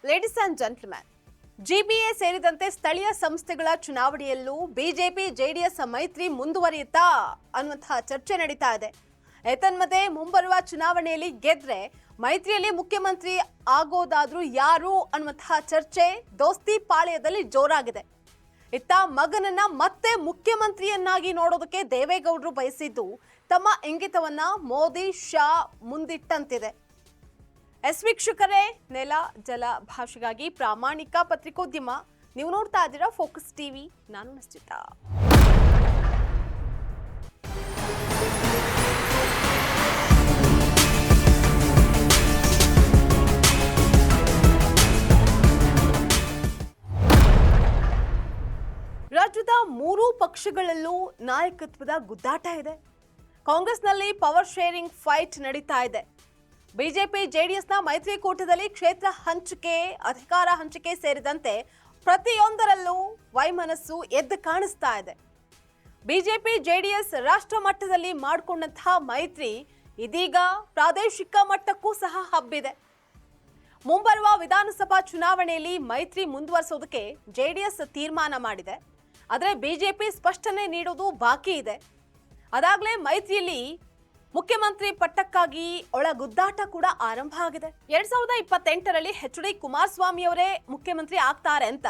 Ladies and gentleman, GBA ಸೇರಿದಂತೆ ಸ್ಥಳೀಯ ಸಂಸ್ಥೆಗಳ ಚುನಾವಣೆಯಲ್ಲೂ ಬಿಜೆಪಿ ಜೆಡಿಎಸ್ ಮೈತ್ರಿ ಮುಂದುವರಿಯುತ್ತಾ ಅನ್ನುವಂತಹ ಚರ್ಚೆ ನಡೀತಾ ಇದೆ. ಏತನ್ಮಧ್ಯೆ ಮುಂಬರುವ ಚುನಾವಣೆಯಲ್ಲಿ ಗೆದ್ರೆ ಮೈತ್ರಿಯಲ್ಲಿ ಮುಖ್ಯಮಂತ್ರಿ ಆಗೋದಾದ್ರೂ ಯಾರು ಅನ್ನುವಂತಹ ಚರ್ಚೆ ದೋಸ್ತಿ ಪಾಳ್ಯದಲ್ಲಿ ಜೋರಾಗಿದೆ. ಇತ್ತ ಮಗನನ್ನ ಮತ್ತೆ ಮುಖ್ಯಮಂತ್ರಿಯನ್ನಾಗಿ ನೋಡೋದಕ್ಕೆ ದೇವೇಗೌಡರು ಬಯಸಿದ್ದು ತಮ್ಮ ಇಂಗಿತವನ್ನ ಮೋದಿ ಶಾ ಮುಂದಿಟ್ಟಂತಿದೆ. ವೀಕ್ಷಕರೇ, ನೆಲ ಜಲ ಭಾಷೆಗಾಗಿ ಪ್ರಾಮಾಣಿಕ ಪತ್ರಿಕೋದ್ಯಮ. ನೀವು ನೋಡ್ತಾ ಇದ್ದೀರಾ ಫೋಕಸ್ ಟಿವಿ. ನಾನು ನಿಶ್ಚಿತ. ರಾಜ್ಯದ ಮೂರೂ ಪಕ್ಷಗಳಲ್ಲೂ ನಾಯಕತ್ವದ ಗುದ್ದಾಟ ಇದೆ. ಕಾಂಗ್ರೆಸ್ನಲ್ಲಿ ಪವರ್ ಶೇರಿಂಗ್ ಫೈಟ್ ನಡೀತಾ ಇದೆ. ಬಿಜೆಪಿ ಜೆಡಿಎಸ್ನ ಮೈತ್ರಿಕೂಟದಲ್ಲಿ ಕ್ಷೇತ್ರ ಹಂಚಿಕೆ, ಅಧಿಕಾರ ಹಂಚಿಕೆ ಸೇರಿದಂತೆ ಪ್ರತಿಯೊಂದರಲ್ಲೂ ವೈಮನಸ್ಸು ಎದ್ದು ಕಾಣಿಸ್ತಾ ಇದೆ. ಬಿಜೆಪಿ ಜೆಡಿಎಸ್ ರಾಷ್ಟ್ರ ಮಟ್ಟದಲ್ಲಿ ಮಾಡಿಕೊಂಡಂತಹ ಮೈತ್ರಿ ಇದೀಗ ಪ್ರಾದೇಶಿಕ ಮಟ್ಟಕ್ಕೂ ಸಹ ಹಬ್ಬಿದೆ. ಮುಂಬರುವ ವಿಧಾನಸಭಾ ಚುನಾವಣೆಯಲ್ಲಿ ಮೈತ್ರಿ ಮುಂದುವರಿಸೋದಕ್ಕೆ ಜೆಡಿಎಸ್ ತೀರ್ಮಾನ ಮಾಡಿದೆ. ಆದರೆ ಬಿಜೆಪಿ ಸ್ಪಷ್ಟನೆ ನೀಡೋದು ಬಾಕಿ ಇದೆ. ಅದಾಗಲೇ ಮೈತ್ರಿಯಲ್ಲಿ ಮುಖ್ಯಮಂತ್ರಿ ಪಟ್ಟಕ್ಕಾಗಿ ಒಳಗುದ್ದಾಟ ಕೂಡ ಆರಂಭ ಆಗಿದೆ. 2028ರಲ್ಲಿ ಎಚ್.ಡಿ. ಕುಮಾರಸ್ವಾಮಿ ಅವರೇ ಮುಖ್ಯಮಂತ್ರಿ ಆಗ್ತಾರೆ ಅಂತ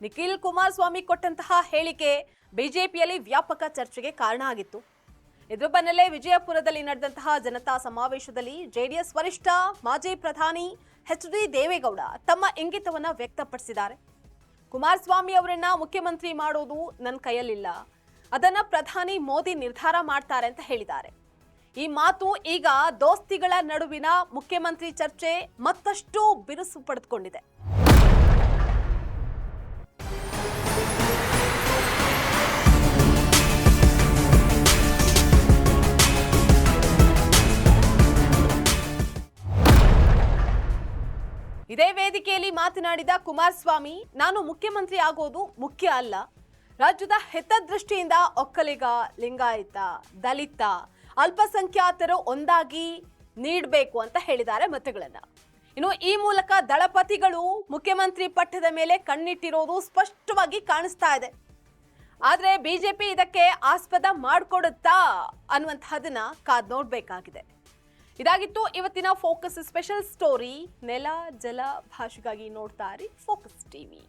ನಿಖಿಲ್ ಕುಮಾರಸ್ವಾಮಿ ಕೊಟ್ಟಂತಹ ಹೇಳಿಕೆ ಬಿಜೆಪಿಯಲ್ಲಿ ವ್ಯಾಪಕ ಚರ್ಚೆಗೆ ಕಾರಣ ಆಗಿತ್ತು. ಇದ್ರ ಬೆನ್ನಲ್ಲೇ ವಿಜಯಪುರದಲ್ಲಿ ನಡೆದಂತಹ ಜನತಾ ಸಮಾವೇಶದಲ್ಲಿ ಜೆಡಿಎಸ್ ವರಿಷ್ಠ ಮಾಜಿ ಪ್ರಧಾನಿ ಎಚ್.ಡಿ. ದೇವೇಗೌಡ ತಮ್ಮ ಇಂಗಿತವನ್ನ ವ್ಯಕ್ತಪಡಿಸಿದ್ದಾರೆ. ಕುಮಾರಸ್ವಾಮಿ ಅವರನ್ನ ಮುಖ್ಯಮಂತ್ರಿ ಮಾಡೋದು ನನ್ನ ಕೈಯಲ್ಲಿಲ್ಲ, ಅದನ್ನ ಪ್ರಧಾನಿ ಮೋದಿ ನಿರ್ಧಾರ ಮಾಡ್ತಾರೆ ಅಂತ ಹೇಳಿದ್ದಾರೆ. ಈ ಮಾತು ಈಗ ದೋಸ್ತಿಗಳ ನಡುವಿನ ಮುಖ್ಯಮಂತ್ರಿ ಚರ್ಚೆ ಮತ್ತಷ್ಟು ಬಿರುಸು ಪಡೆದುಕೊಂಡಿದೆ. ಇದೇ ವೇದಿಕೆಯಲ್ಲಿ ಮಾತನಾಡಿದ ಕುಮಾರಸ್ವಾಮಿ, ನಾನು ಮುಖ್ಯಮಂತ್ರಿ ಆಗೋದು ಮುಖ್ಯ ಅಲ್ಲ, ರಾಜ್ಯದ ಹಿತದೃಷ್ಟಿಯಿಂದ ಒಕ್ಕಲಿಗ, ಲಿಂಗಾಯತ, ದಲಿತ, ಅಲ್ಪಸಂಖ್ಯಾತರು ಒಂದಾಗಿ ನೀಡಬೇಕು ಅಂತ ಹೇಳಿದ್ದಾರೆ ಮತಗಳನ್ನ. ಇನ್ನು ಈ ಮೂಲಕ ದಳಪತಿಗಳು ಮುಖ್ಯಮಂತ್ರಿ ಪಟ್ಟದ ಮೇಲೆ ಕಣ್ಣಿಟ್ಟಿರೋದು ಸ್ಪಷ್ಟವಾಗಿ ಕಾಣಿಸ್ತಾ ಇದೆ. ಆದ್ರೆ ಬಿಜೆಪಿ ಇದಕ್ಕೆ ಆಸ್ಪದ ಮಾಡಿಕೊಡುತ್ತಾ ಅನ್ನುವಂತಹದನ್ನ ಕಾದ್ ನೋಡ್ಬೇಕಾಗಿದೆ. ಇದಾಗಿತ್ತು ಇವತ್ತಿನ ಫೋಕಸ್ ಸ್ಪೆಷಲ್ ಸ್ಟೋರಿ. ನೆಲ ಜಲ ಭಾಷೆಗಾಗಿ ನೋಡ್ತಾ ಇರಿ ಫೋಕಸ್ ಟಿವಿ.